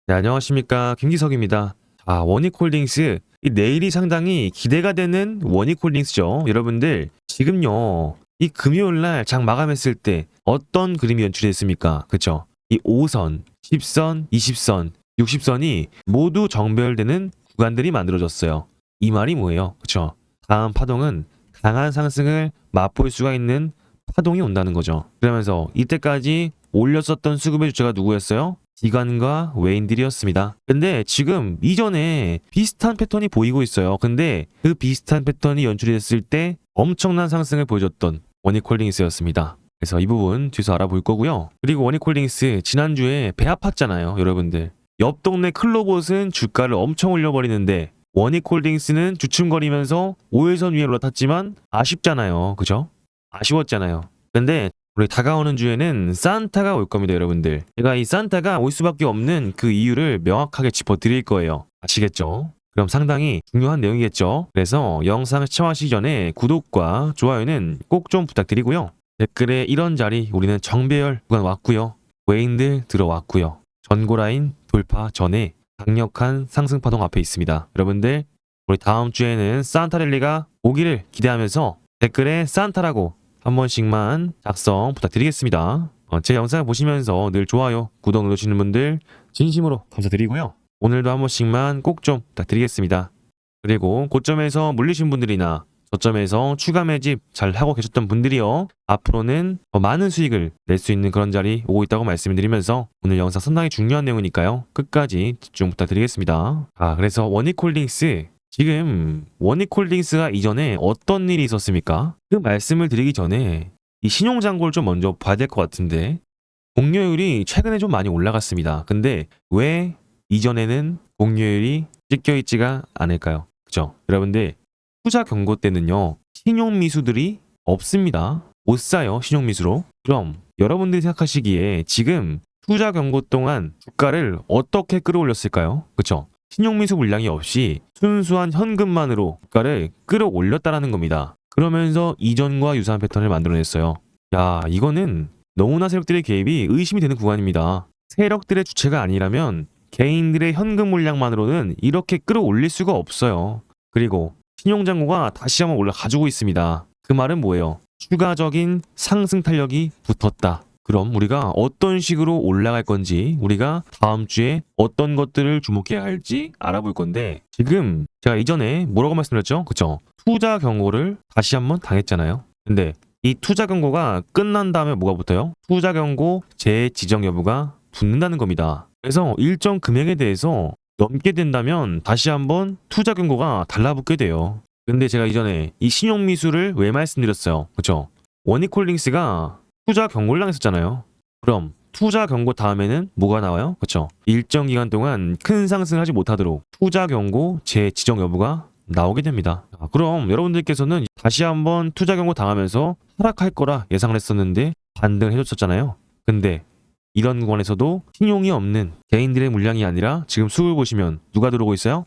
네, 안녕하십니까. 김기석입니다. 원익홀딩스. 이 내일이 상당히 기대가 되는 원익홀딩스죠. 여러분들, 지금요, 이 금요일날 장 마감했을 때 어떤 그림이 연출이 됐습니까? 그쵸? 이 5선, 10선, 20선, 60선이 모두 정배열되는 구간들이 만들어졌어요. 이 말이 뭐예요? 그쵸? 다음 파동은 강한 상승을 맛볼 수가 있는 파동이 온다는 거죠. 그러면서 이때까지 올렸었던 수급의 주체가 누구였어요? 기관과 외인들이었습니다. 근데 지금 이전에 비슷한 패턴이 보이고 있어요. 근데 그 비슷한 패턴이 연출이 됐을 때 엄청난 상승을 보여줬던 원익홀딩스였습니다. 그래서 이 부분 뒤에서 알아볼 거고요. 그리고 원익홀딩스 지난주에 배 아팠잖아요. 여러분들. 옆 동네 클로봇은 주가를 엄청 올려버리는데 원익홀딩스는 주춤거리면서 5일선 위에 올라탔지만 아쉽잖아요. 그죠? 아쉬웠잖아요. 근데 우리 다가오는 주에는 산타가 올 겁니다, 여러분들. 제가 이 산타가 올 수밖에 없는 그 이유를 명확하게 짚어드릴 거예요. 아시겠죠? 그럼 상당히 중요한 내용이겠죠? 그래서 영상을 시청하시기 전에 구독과 좋아요는 꼭 좀 부탁드리고요. 댓글에 이런 자리 우리는 정배열 구간 왔고요. 외인들 들어왔고요. 전고라인 돌파 전에 강력한 상승파동 앞에 있습니다. 여러분들 우리 다음 주에는 산타 랠리가 오기를 기대하면서 댓글에 산타라고 한 번씩만 작성 부탁드리겠습니다. 제 영상을 보시면서 늘 좋아요, 구독 눌러주시는 분들 진심으로 감사드리고요. 오늘도 한 번씩만 꼭 좀 부탁드리겠습니다. 그리고 고점에서 물리신 분들이나 저점에서 추가 매집 잘 하고 계셨던 분들이요. 앞으로는 더 많은 수익을 낼 수 있는 그런 자리 오고 있다고 말씀드리면서 오늘 영상 상당히 중요한 내용이니까요. 끝까지 집중 부탁드리겠습니다. 그래서 원익홀딩스 지금 원익홀딩스가 이전에 어떤 일이 있었습니까? 그 말씀을 드리기 전에 이 신용잔고를 좀 먼저 봐야 될 것 같은데 공여율이 최근에 좀 많이 올라갔습니다. 근데 왜 이전에는 공여율이 찍혀있지가 않을까요? 그죠? 여러분들 투자 경고 때는요 신용미수들이 없습니다. 못 사요 신용미수로. 그럼 여러분들이 생각하시기에 지금 투자 경고 동안 주가를 어떻게 끌어올렸을까요? 그쵸? 신용미수 물량이 없이 순수한 현금만으로 주가를 끌어올렸다라는 겁니다. 그러면서 이전과 유사한 패턴을 만들어냈어요. 이거는 너무나 세력들의 개입이 의심이 되는 구간입니다. 세력들의 주체가 아니라면 개인들의 현금 물량만으로는 이렇게 끌어올릴 수가 없어요. 그리고 신용잔고가 다시 한번 올라가지고 있습니다. 그 말은 뭐예요? 추가적인 상승 탄력이 붙었다. 그럼 우리가 어떤 식으로 올라갈 건지 우리가 다음 주에 어떤 것들을 주목해야 할지 알아볼 건데 지금 제가 이전에 뭐라고 말씀드렸죠? 그쵸? 투자 경고를 다시 한번 당했잖아요. 근데 이 투자 경고가 끝난 다음에 뭐가 붙어요? 투자 경고 재지정 여부가 붙는다는 겁니다. 그래서 일정 금액에 대해서 넘게 된다면 다시 한번 투자 경고가 달라붙게 돼요. 근데 제가 이전에 이 신용미수를 왜 말씀드렸어요? 그쵸? 원익홀딩스가 투자 경고를 당했었잖아요. 그럼 투자 경고 다음에는 뭐가 나와요? 그쵸? 일정 기간 동안 큰 상승을 하지 못하도록 투자 경고 재지정 여부가 나오게 됩니다. 그럼 여러분들께서는 다시 한번 투자 경고 당하면서 하락할 거라 예상을 했었는데 반등을 해줬었잖아요. 근데 이런 구간에서도 신용이 없는 개인들의 물량이 아니라 지금 수급을 보시면 누가 들어오고 있어요?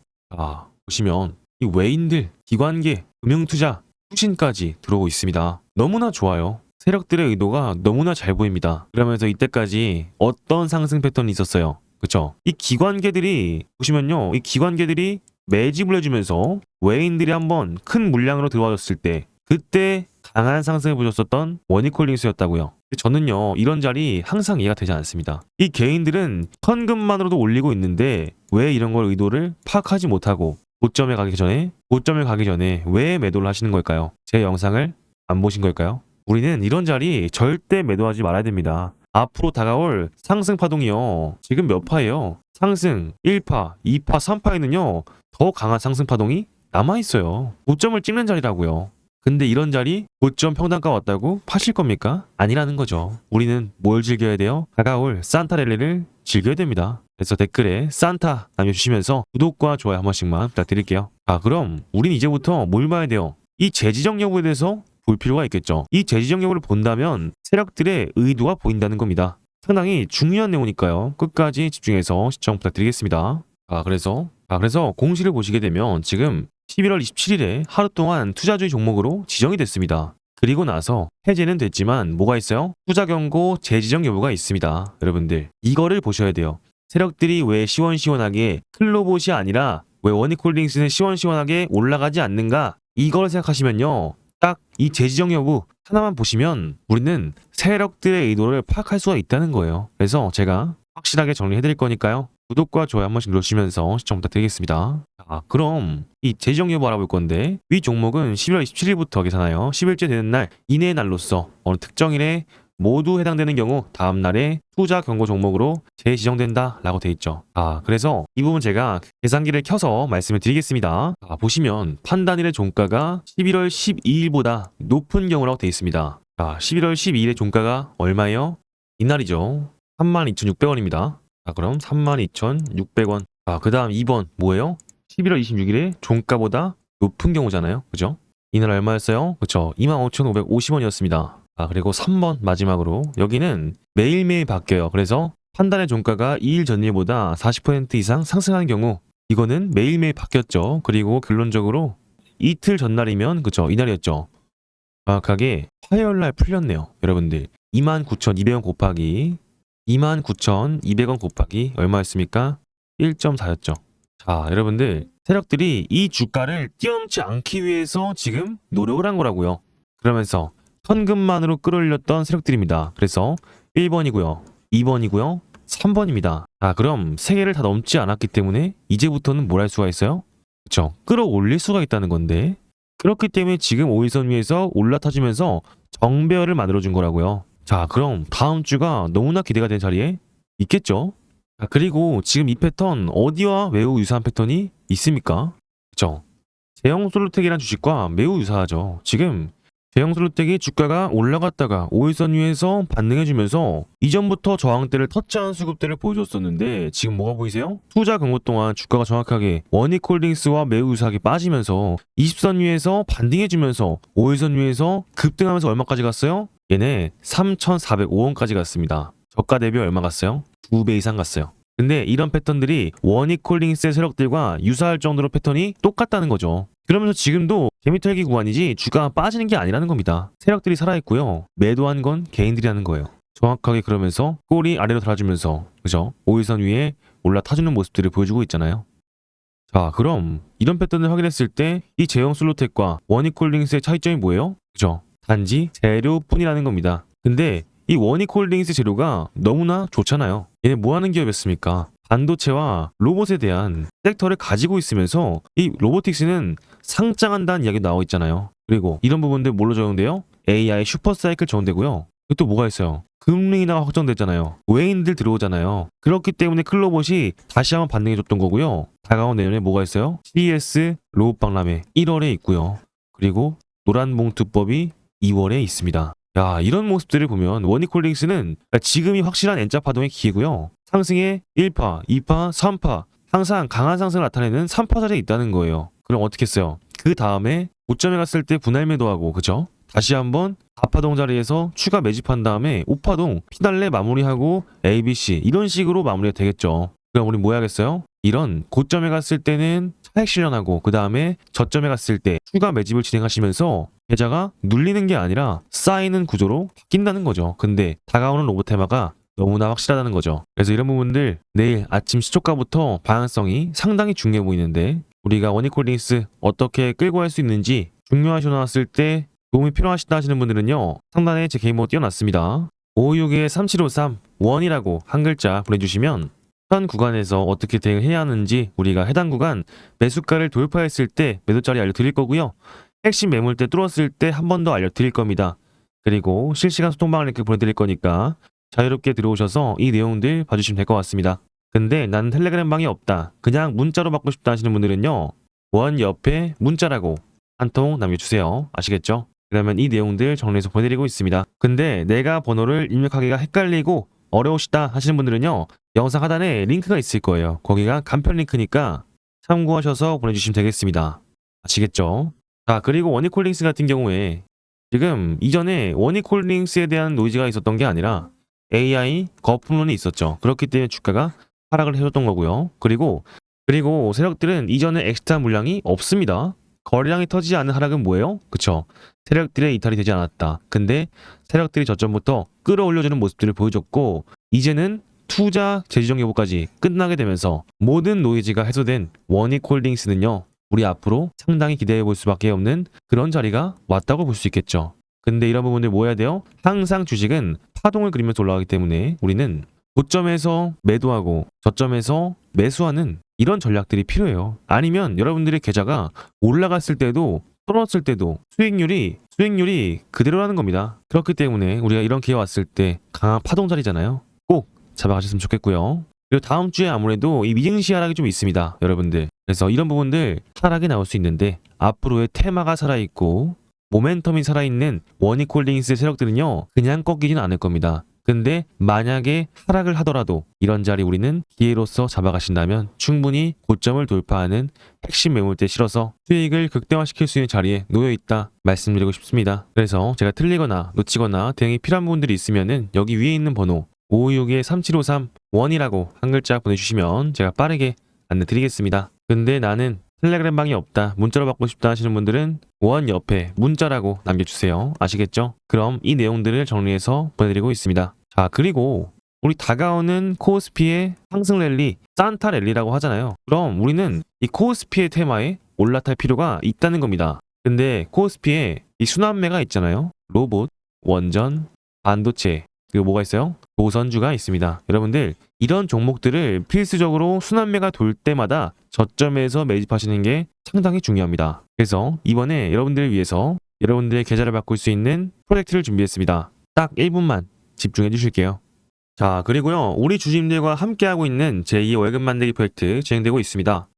보시면 이 외인들, 기관계, 금융투자, 투신까지 들어오고 있습니다. 너무나 좋아요. 세력들의 의도가 너무나 잘 보입니다. 그러면서 이때까지 어떤 상승 패턴이 있었어요. 그쵸? 이 기관계들이 보시면요. 이 기관계들이 매집을 해주면서 외인들이 한번 큰 물량으로 들어와줬을 때 그때 강한 상승을 보여줬었던 원익홀딩스였다고요. 저는요 이런 자리 항상 이해가 되지 않습니다. 이 개인들은 현금만으로도 올리고 있는데 왜 이런 걸 의도를 파악하지 못하고 고점을 가기 전에 왜 매도를 하시는 걸까요? 제 영상을 안 보신 걸까요? 우리는 이런 자리 절대 매도하지 말아야 됩니다. 앞으로 다가올 상승 파동이요. 지금 몇 파예요? 상승 1파, 2파, 3파에는요. 더 강한 상승 파동이 남아있어요. 고점을 찍는 자리라고요. 근데 이런 자리 고점 평단가 왔다고 파실 겁니까? 아니라는 거죠. 우리는 뭘 즐겨야 돼요? 다가올 산타 랠리를 즐겨야 됩니다. 그래서 댓글에 산타 남겨주시면서 구독과 좋아요 한 번씩만 부탁드릴게요. 그럼 우린 이제부터 뭘 봐야 돼요? 이 재지정 여부에 대해서 볼 필요가 있겠죠. 이 재지정 여부를 본다면 세력들의 의도가 보인다는 겁니다. 상당히 중요한 내용이니까요. 끝까지 집중해서 시청 부탁드리겠습니다. 그래서 공시를 보시게 되면 지금 11월 27일에 하루 동안 투자주의 종목으로 지정이 됐습니다. 그리고 나서 해제는 됐지만 뭐가 있어요? 투자 경고 재지정 여부가 있습니다. 여러분들 이거를 보셔야 돼요. 세력들이 왜 시원시원하게 클로봇이 아니라 왜 원익홀딩스는 시원시원하게 올라가지 않는가? 이걸 생각하시면요. 딱 이 재지정 여부 하나만 보시면 우리는 세력들의 의도를 파악할 수가 있다는 거예요. 그래서 제가 확실하게 정리해 드릴 거니까요. 구독과 좋아요 한 번씩 눌러주시면서 시청 부탁드리겠습니다. 자, 그럼 이 재지정 여부 알아볼 건데 위 종목은 11월 27일부터 계산하여 10일째 되는 날 이내의 날로서 어느 특정일에 모두 해당되는 경우 다음 날에 투자 경고 종목으로 재지정된다 라고 되어 있죠. 그래서 이 부분 제가 계산기를 켜서 말씀을 드리겠습니다. 보시면 판단일의 종가가 11월 12일보다 높은 경우라고 되어 있습니다. 11월 12일의 종가가 얼마예요? 이날이죠. 32,600원입니다. 그럼 32,600원. 그 다음 2번 뭐예요? 11월 26일에 종가보다 높은 경우잖아요. 그죠? 이날 얼마였어요? 그쵸? 25,550원이었습니다. 그리고 3번 마지막으로 여기는 매일매일 바뀌어요. 그래서 판단의 종가가 2일 전일보다 40% 이상 상승하는 경우 이거는 매일매일 바뀌었죠. 그리고 결론적으로 이틀 전날이면 그쵸? 이날이었죠. 정확하게 화요일날 풀렸네요. 여러분들 29,200원 곱하기 29,200원 곱하기 얼마였습니까? 1.4였죠. 자, 여러분들 세력들이 이 주가를 뛰어넘지 않기 위해서 지금 노력을 한 거라고요. 그러면서 현금만으로 끌어올렸던 세력들입니다. 그래서 1번이고요. 2번이고요. 3번입니다. 그럼 3개를 다 넘지 않았기 때문에 이제부터는 뭘 할 수가 있어요? 그쵸? 끌어올릴 수가 있다는 건데 그렇기 때문에 지금 5일선 위에서 올라타주면서 정배열을 만들어준 거라고요. 자, 그럼 다음 주가 너무나 기대가 되는 자리에 있겠죠? 그리고 지금 이 패턴 어디와 매우 유사한 패턴이 있습니까? 그쵸? 제형솔루텍이란 주식과 매우 유사하죠. 지금 제형솔루텍이 주가가 올라갔다가 5일선 위에서 반등해주면서 이전부터 저항대를 터치한 수급대를 보여줬었는데 지금 뭐가 보이세요? 투자 경고 동안 주가가 정확하게 원익홀딩스와 매우 유사하게 빠지면서 20선 위에서 반등해주면서 5일선 위에서 급등하면서 얼마까지 갔어요? 얘네 3,405원까지 갔습니다. 저가 대비 얼마 갔어요? 2배 이상 갔어요. 근데 이런 패턴들이 원익홀딩스의 세력들과 유사할 정도로 패턴이 똑같다는 거죠. 그러면서 지금도 개미털기 구간이지 주가가 빠지는 게 아니라는 겁니다. 세력들이 살아있고요. 매도한 건 개인들이 하는 거예요. 정확하게 그러면서 꼬리 아래로 달아주면서 그죠? 5일선 위에 올라타주는 모습들을 보여주고 있잖아요. 자, 그럼 이런 패턴을 확인했을 때 이 제형솔루텍과 원익홀딩스의 차이점이 뭐예요? 그죠? 단지 재료뿐이라는 겁니다. 근데 이 원익홀딩스 재료가 너무나 좋잖아요. 얘네 뭐하는 기업이었습니까? 반도체와 로봇에 대한 섹터를 가지고 있으면서 이 로보틱스는 상장한다는 이야기 나와 있잖아요. 그리고 이런 부분들 뭘로 적용돼요? AI 슈퍼사이클 적용되고요. 그리고 또 뭐가 있어요? 금융 인하가 확정됐잖아요. 외인들 들어오잖아요. 그렇기 때문에 클로봇이 다시 한번 반등해줬던 거고요. 다가온 내년에 뭐가 있어요? CES 로봇 박람회 1월에 있고요. 그리고 노란봉투법이 2월에 있습니다. 야, 이런 모습들을 보면 원익홀딩스는 지금이 확실한 N자 파동의 기회고요. 상승의 1파, 2파, 3파 항상 강한 상승을 나타내는 3파 자리에 있다는 거예요. 그럼 어떻게 했어요? 그 다음에 고점에 갔을 때 분할 매도하고 그죠? 다시 한번 4파동 자리에서 추가 매집한 다음에 5파동 피날레 마무리하고 ABC 이런 식으로 마무리가 되겠죠. 그럼 우리 뭐 해야겠어요? 이런 고점에 갔을 때는 차익 실현하고 그 다음에 저점에 갔을 때 추가 매집을 진행하시면서 계좌가 눌리는 게 아니라 쌓이는 구조로 바뀐다는 거죠. 근데 다가오는 로봇 테마가 너무나 확실하다는 거죠. 그래서 이런 부분들 내일 아침 시초가부터 방향성이 상당히 중요해 보이는데 우리가 원익홀딩스 어떻게 끌고 갈 수 있는지 중요하시 나왔을 때 도움이 필요하시다 하시는 분들은요. 상단에 제 개인 번호 띄워놨습니다. 561-3753 원이라고 한 글자 보내주시면 현 구간에서 어떻게 대응해야 하는지 우리가 해당 구간 매수가를 돌파했을 때 매도자리 알려드릴 거고요. 핵심 매물대 뚫었을 때 한 번 더 알려드릴 겁니다. 그리고 실시간 소통방을 이렇게 보내드릴 거니까 자유롭게 들어오셔서 이 내용들 봐주시면 될 것 같습니다. 근데 나는 텔레그램 방이 없다. 그냥 문자로 받고 싶다 하시는 분들은요. 원 옆에 문자라고 한 통 남겨주세요. 아시겠죠? 그러면 이 내용들 정리해서 보내드리고 있습니다. 근데 내가 번호를 입력하기가 헷갈리고 어려우시다 하시는 분들은요. 영상 하단에 링크가 있을 거예요. 거기가 간편 링크니까 참고하셔서 보내주시면 되겠습니다. 아시겠죠? 자, 그리고 원익홀딩스 같은 경우에 지금 이전에 원익홀딩스에 대한 노이즈가 있었던 게 아니라 AI 거품론이 있었죠. 그렇기 때문에 주가가 하락을 해줬던 거고요. 그리고 세력들은 이전에 엑스트라 물량이 없습니다. 거래량이 터지지 않는 하락은 뭐예요? 그쵸? 세력들의 이탈이 되지 않았다. 근데 세력들이 저점부터 끌어올려주는 모습들을 보여줬고 이제는 투자 재지정 여부까지 끝나게 되면서 모든 노이즈가 해소된 원익홀딩스는요, 우리 앞으로 상당히 기대해 볼 수밖에 없는 그런 자리가 왔다고 볼 수 있겠죠. 근데 이런 부분들 뭐 해야 돼요? 항상 주식은 파동을 그리면서 올라가기 때문에 우리는 고점에서 매도하고 저점에서 매수하는 이런 전략들이 필요해요. 아니면 여러분들의 계좌가 올라갔을 때도 떨어졌을 때도 수익률이 그대로라는 겁니다. 그렇기 때문에 우리가 이런 기회 왔을 때 강한 파동 자리잖아요. 꼭 잡아가셨으면 좋겠고요. 그리고 다음 주에 아무래도 이 미증시 하락이 좀 있습니다, 여러분들. 그래서 이런 부분들 하락이 나올 수 있는데 앞으로의 테마가 살아있고 모멘텀이 살아있는 원익홀딩스 세력들은요, 그냥 꺾이지는 않을 겁니다. 근데 만약에 하락을 하더라도 이런 자리 우리는 기회로서 잡아가신다면 충분히 고점을 돌파하는 핵심 매물대 실어서 수익을 극대화시킬 수 있는 자리에 놓여있다 말씀드리고 싶습니다. 그래서 제가 틀리거나 놓치거나 대응이 필요한 부분들이 있으면은 여기 위에 있는 번호 556-3753 원이라고 한 글자 보내주시면 제가 빠르게 안내 드리겠습니다. 근데 나는 텔레그램 방이 없다, 문자로 받고 싶다 하시는 분들은 원 옆에 문자라고 남겨주세요. 아시겠죠? 그럼 이 내용들을 정리해서 보내드리고 있습니다. 자, 그리고 우리 다가오는 코스피의 상승 랠리, 산타 랠리라고 하잖아요. 그럼 우리는 이 코스피의 테마에 올라탈 필요가 있다는 겁니다. 근데 코스피에 이 순환매가 있잖아요. 로봇, 원전, 반도체, 그리고 뭐가 있어요? 조선주가 있습니다. 여러분들 이런 종목들을 필수적으로 순환매가 돌 때마다 저점에서 매집하시는 게 상당히 중요합니다. 그래서 이번에 여러분들을 위해서 여러분들의 계좌를 바꿀 수 있는 프로젝트를 준비했습니다. 딱 1분만 집중해 주실게요. 자, 그리고요, 우리 주주님들과 함께하고 있는 제2 월급 만들기 프로젝트 진행되고 있습니다.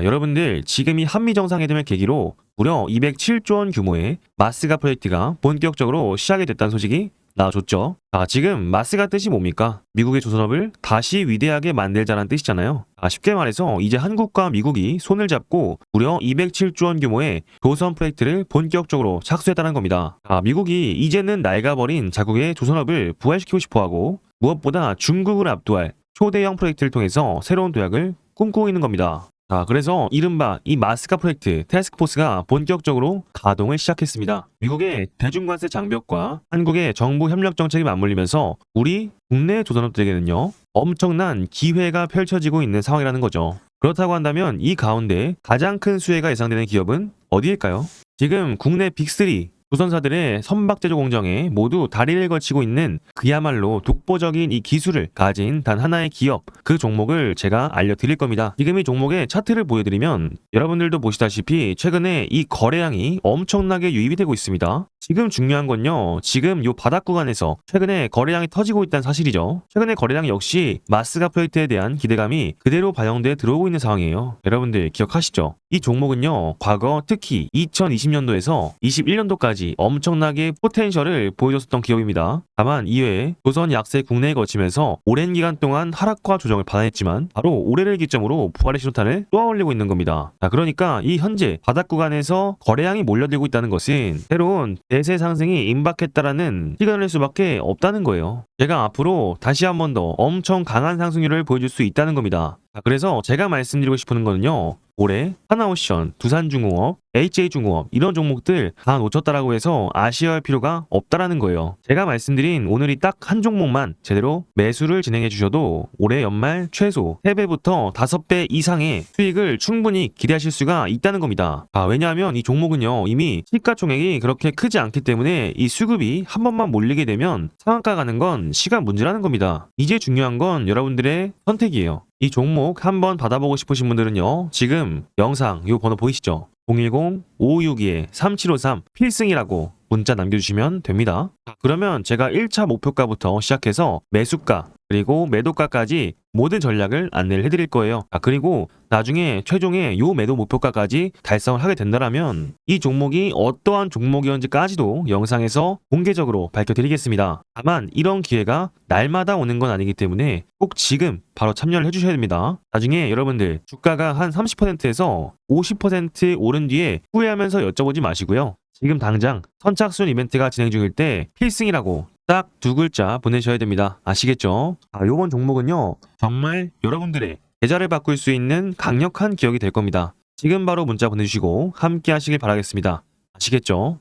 여러분들 지금 이 한미 정상회담을 계기로 무려 207조 원 규모의 마스가 프로젝트가 본격적으로 시작이 됐다는 소식이 나와줬죠. 지금 마스가 뜻이 뭡니까? 미국의 조선업을 다시 위대하게 만들자는 뜻이잖아요. 쉽게 말해서 이제 한국과 미국이 손을 잡고 무려 207조 원 규모의 조선 프로젝트를 본격적으로 착수했다는 겁니다. 미국이 이제는 낡아버린 자국의 조선업을 부활시키고 싶어하고 무엇보다 중국을 압도할 초대형 프로젝트를 통해서 새로운 도약을 꿈꾸고 있는 겁니다. 그래서 이른바 이 마스카 프로젝트 태스크포스가 본격적으로 가동을 시작했습니다. 미국의 대중관세 장벽과 한국의 정부 협력 정책이 맞물리면서 우리 국내 조선업들에게는요, 엄청난 기회가 펼쳐지고 있는 상황이라는 거죠. 그렇다고 한다면 이 가운데 가장 큰 수혜가 예상되는 기업은 어디일까요? 지금 국내 빅3 조선사들의 선박제조 공정에 모두 다리를 걸치고 있는 그야말로 독보적인 이 기술을 가진 단 하나의 기업, 그 종목을 제가 알려드릴 겁니다. 지금 이 종목의 차트를 보여드리면 여러분들도 보시다시피 최근에 이 거래량이 엄청나게 유입이 되고 있습니다. 지금 중요한 건요, 지금 요 바닥 구간에서 최근에 거래량이 터지고 있다는 사실이죠. 최근에 거래량 역시 마스가 프로젝트에 대한 기대감이 그대로 반영돼 들어오고 있는 상황이에요. 여러분들 기억하시죠? 이 종목은요, 과거 특히 2020년도에서 21년도까지 엄청나게 포텐셜을 보여줬었던 기업입니다. 다만 이외에 조선 약세 국내에 거치면서 오랜 기간 동안 하락과 조정을 받아냈지만 바로 올해를 기점으로 부활의 신호탄을 쏘아올리고 있는 겁니다. 그러니까 이 현재 바닥 구간에서 거래량이 몰려들고 있다는 것은 새로운 대세 상승이 임박했다라는 시그널일 수밖에 없다는 거예요. 제가 앞으로 다시 한 번 더 엄청 강한 상승률을 보여줄 수 있다는 겁니다. 그래서 제가 말씀드리고 싶은 거는요, 올해 하나오션, 두산중공업, HA중공업 이런 종목들 다 놓쳤다라고 해서 아쉬워할 필요가 없다라는 거예요. 제가 말씀드린 오늘이 딱 한 종목만 제대로 매수를 진행해 주셔도 올해 연말 최소 3배부터 5배 이상의 수익을 충분히 기대하실 수가 있다는 겁니다. 왜냐하면 이 종목은요, 이미 시가총액이 그렇게 크지 않기 때문에 이 수급이 한 번만 몰리게 되면 상한가 가는 건 시간 문제라는 겁니다. 이제 중요한 건 여러분들의 선택이에요. 이 종목 한번 받아보고 싶으신 분들은요, 지금 영상 요 번호 보이시죠? 010-5562-3753 필승이라고 문자 남겨주시면 됩니다. 그러면 제가 1차 목표가부터 시작해서 매수가 그리고 매도가까지 모든 전략을 안내를 해드릴 거예요. 그리고 나중에 최종의 요 매도 목표가까지 달성을 하게 된다면 이 종목이 어떠한 종목이었는지까지도 영상에서 공개적으로 밝혀드리겠습니다. 다만 이런 기회가 날마다 오는 건 아니기 때문에 꼭 지금 바로 참여를 해주셔야 됩니다. 나중에 여러분들 주가가 한 30%에서 50% 오른 뒤에 후회하면서 여쭤보지 마시고요. 지금 당장 선착순 이벤트가 진행 중일 때 필승이라고 딱 2글자 보내셔야 됩니다. 아시겠죠? 요번 종목은요, 정말 여러분들의 계좌를 바꿀 수 있는 강력한 기억이 될 겁니다. 지금 바로 문자 보내주시고 함께 하시길 바라겠습니다. 아시겠죠?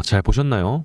잘 보셨나요?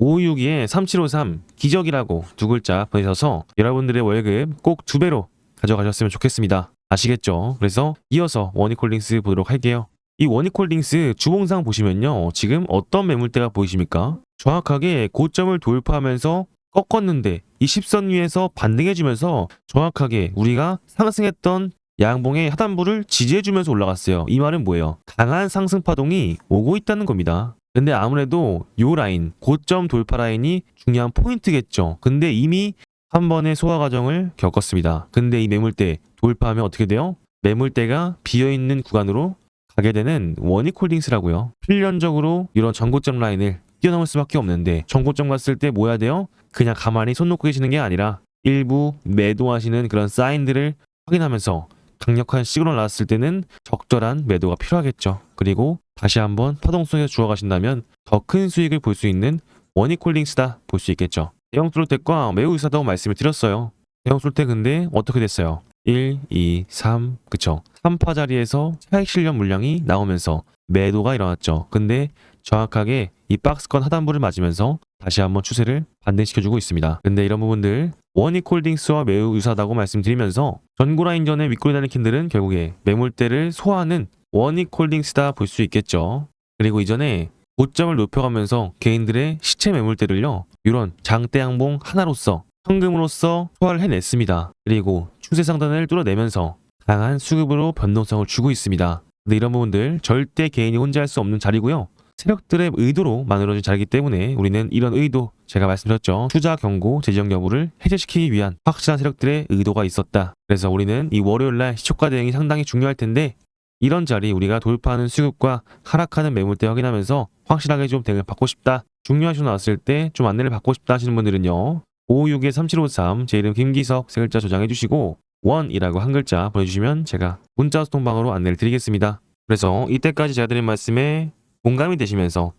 562에 3753 기적이라고 두 글자 보내셔서 여러분들의 월급 꼭 2배로 가져가셨으면 좋겠습니다. 아시겠죠? 그래서 이어서 원익홀딩스 보도록 할게요. 이 원익홀딩스 주봉상 보시면요. 지금 어떤 매물대가 보이십니까? 정확하게 고점을 돌파하면서 꺾었는데 이 10선 위에서 반등해주면서 정확하게 우리가 상승했던 양봉의 하단부를 지지해주면서 올라갔어요. 이 말은 뭐예요? 강한 상승 파동이 오고 있다는 겁니다. 근데 아무래도 요 라인, 고점 돌파 라인이 중요한 포인트겠죠. 근데 이미 한 번의 소화 과정을 겪었습니다. 근데 이 매물대 돌파하면 어떻게 돼요? 매물대가 비어있는 구간으로 가게 되는 원익홀딩스라고요. 필연적으로 이런 전고점 라인을 뛰어넘을 수밖에 없는데 전고점 갔을 때 뭐 해야 돼요? 그냥 가만히 손 놓고 계시는 게 아니라 일부 매도하시는 그런 사인들을 확인하면서 강력한 시그널 나왔을 때는 적절한 매도가 필요하겠죠. 그리고 다시 한번 파동 속에서 주워가신다면 더 큰 수익을 볼 수 있는 원익홀딩스다 볼 수 있겠죠. 대형 솔텍과 매우 유사하다고 말씀을 드렸어요. 대형 솔텍 근데 어떻게 됐어요? 1, 2, 3 그쵸? 3파 자리에서 차익 실현 물량이 나오면서 매도가 일어났죠. 근데 정확하게 이 박스권 하단부를 맞으면서 다시 한번 추세를 반등시켜주고 있습니다. 근데 이런 부분들 원익홀딩스와 매우 유사하다고 말씀드리면서 전고라인 전에 윗골이 나는 캔들은 결국에 매물대를 소화하는 원익홀딩스다 볼 수 있겠죠. 그리고 이전에 고점을 높여가면서 개인들의 시체 매물대를요. 이런 장대 항봉 하나로서 현금으로서 소화를 해냈습니다. 그리고 추세 상단을 뚫어내면서 강한 수급으로 변동성을 주고 있습니다. 근데 이런 부분들 절대 개인이 혼자 할 수 없는 자리고요. 세력들의 의도로 만들어진 자리이기 때문에 우리는 이런 의도, 제가 말씀드렸죠. 투자 경고, 재정 여부를 해제시키기 위한 확실한 세력들의 의도가 있었다. 그래서 우리는 이 월요일날 시초가 대응이 상당히 중요할 텐데 이런 자리 우리가 돌파하는 수급과 하락하는 매물대 확인하면서 확실하게 좀 대응을 받고 싶다. 중요한 시도 나왔을 때 좀 안내를 받고 싶다 하시는 분들은요. 556에 3753 제 이름 김기석 세 글자 저장해 주시고 원이라고 한 글자 보내주시면 제가 문자 소통방으로 안내를 드리겠습니다. 그래서 이때까지 제가 드린 말씀에 공감이 되시면서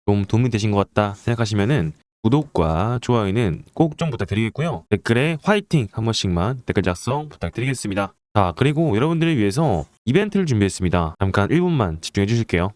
좀 도움이 되신 것 같다 생각하시면은 구독과 좋아요는 꼭 좀 부탁드리겠고요. 댓글에 화이팅 한 번씩만 댓글 작성 부탁드리겠습니다. 자, 그리고 여러분들을 위해서 이벤트를 준비했습니다. 잠깐 1분만 집중해 주실게요.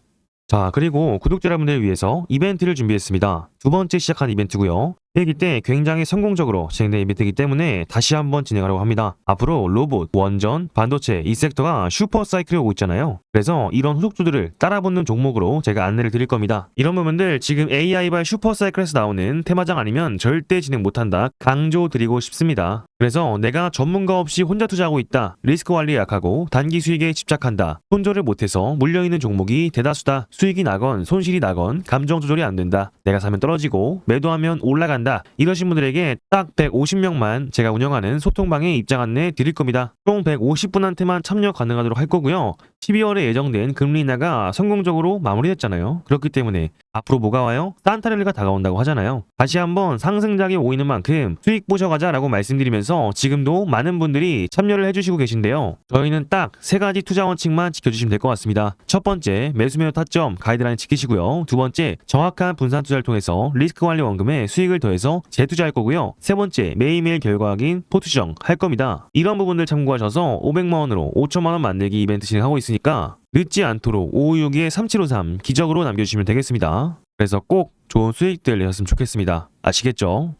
자, 그리고 구독자 여러분들을 위해서 이벤트를 준비했습니다. 두 번째 시작한 이벤트고요. 1기 때 굉장히 성공적으로 진행된 이벤트이기 때문에 다시 한번 진행하려고 합니다. 앞으로 로봇, 원전, 반도체 이 섹터가 슈퍼 사이클이 오고 있잖아요. 그래서 이런 후속주들을 따라붙는 종목으로 제가 안내를 드릴 겁니다. 이런 부분들 지금 AI발 슈퍼 사이클에서 나오는 테마장 아니면 절대 진행 못한다 강조드리고 싶습니다. 그래서 내가 전문가 없이 혼자 투자하고 있다. 리스크 관리에 약하고 단기 수익에 집착한다. 손절을 못해서 물려있는 종목이 대다수다. 수익이 나건 손실이 나건 감정 조절이 안 된다. 내가 사면 떨어지고 매도하면 올라간다. 이러신 분들에게 딱 150명만 제가 운영하는 소통방에 입장 안내 드릴 겁니다. 총 150분한테만 참여 가능하도록 할 거고요. 12월에 예정된 금리 인하가 성공적으로 마무리됐잖아요. 그렇기 때문에 앞으로 뭐가 와요? 산타렐리가 다가온다고 하잖아요. 다시 한번 상승작이 오이는 만큼 수익 보셔가자라고 말씀드리면서 지금도 많은 분들이 참여를 해주시고 계신데요. 저희는 딱 3가지 투자 원칙만 지켜주시면 될 것 같습니다. 첫 번째, 매수 타점 가이드라인 지키시고요. 두 번째, 정확한 분산 투자를 통해서 리스크 관리 원금에 수익을 더해서 재투자할 거고요. 세 번째, 매일매일 결과 확인 포트정 할 겁니다. 이런 부분들 참고하셔서 500만원으로 5천만원 만들기 이벤트 진행하고 있으니까 늦지 않도록 556에 3753 기적으로 남겨주시면 되겠습니다. 그래서 꼭 좋은 수익들 내셨으면 좋겠습니다. 아시겠죠?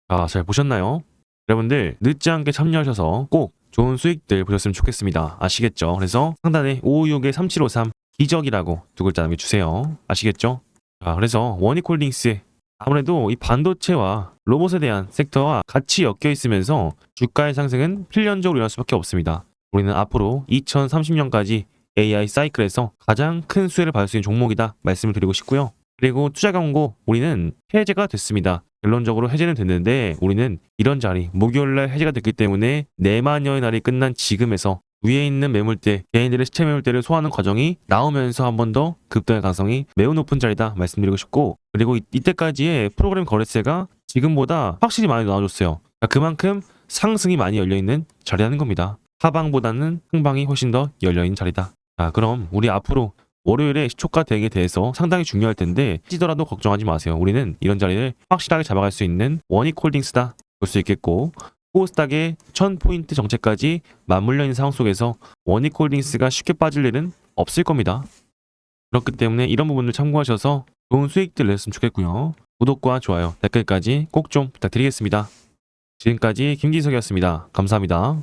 자, 잘 보셨나요? 여러분들 늦지 않게 참여하셔서 꼭 좋은 수익들 보셨으면 좋겠습니다. 아시겠죠? 그래서 상단에 556에 3753 기적이라고 두 글자 남겨주세요. 아시겠죠? 자, 그래서 원익홀딩스 아무래도 이 반도체와 로봇에 대한 섹터와 같이 엮여 있으면서 주가의 상승은 필연적으로 일어날 수밖에 없습니다. 우리는 앞으로 2030년까지 AI 사이클에서 가장 큰 수혜를 받을 수 있는 종목이다 말씀을 드리고 싶고요. 그리고 투자 경고 우리는 해제가 됐습니다. 결론적으로 해제는 됐는데 우리는 이런 자리 목요일날 해제가 됐기 때문에 4만여의 날이 끝난 지금에서 위에 있는 매물대, 개인들의 시체 매물대를 소화하는 과정이 나오면서 한 번 더 급등할 가능성이 매우 높은 자리다 말씀드리고 싶고 그리고 이때까지의 프로그램 거래세가 지금보다 확실히 많이 나와줬어요. 그러니까 그만큼 상승이 많이 열려있는 자리라는 겁니다. 하방보다는 흥방이 훨씬 더 열려있는 자리다. 자, 그럼 우리 앞으로 월요일에 시초가 대응에 대해서 상당히 중요할 텐데 찌더라도 걱정하지 마세요. 우리는 이런 자리를 확실하게 잡아갈 수 있는 원익홀딩스다 볼 수 있겠고 코스닥의 1000포인트 정체까지 맞물려 있는 상황 속에서 원익홀딩스가 쉽게 빠질 일은 없을 겁니다. 그렇기 때문에 이런 부분을 참고하셔서 좋은 수익들 냈으면 좋겠고요. 구독과 좋아요, 댓글까지 꼭 좀 부탁드리겠습니다. 지금까지 김기석이었습니다. 감사합니다.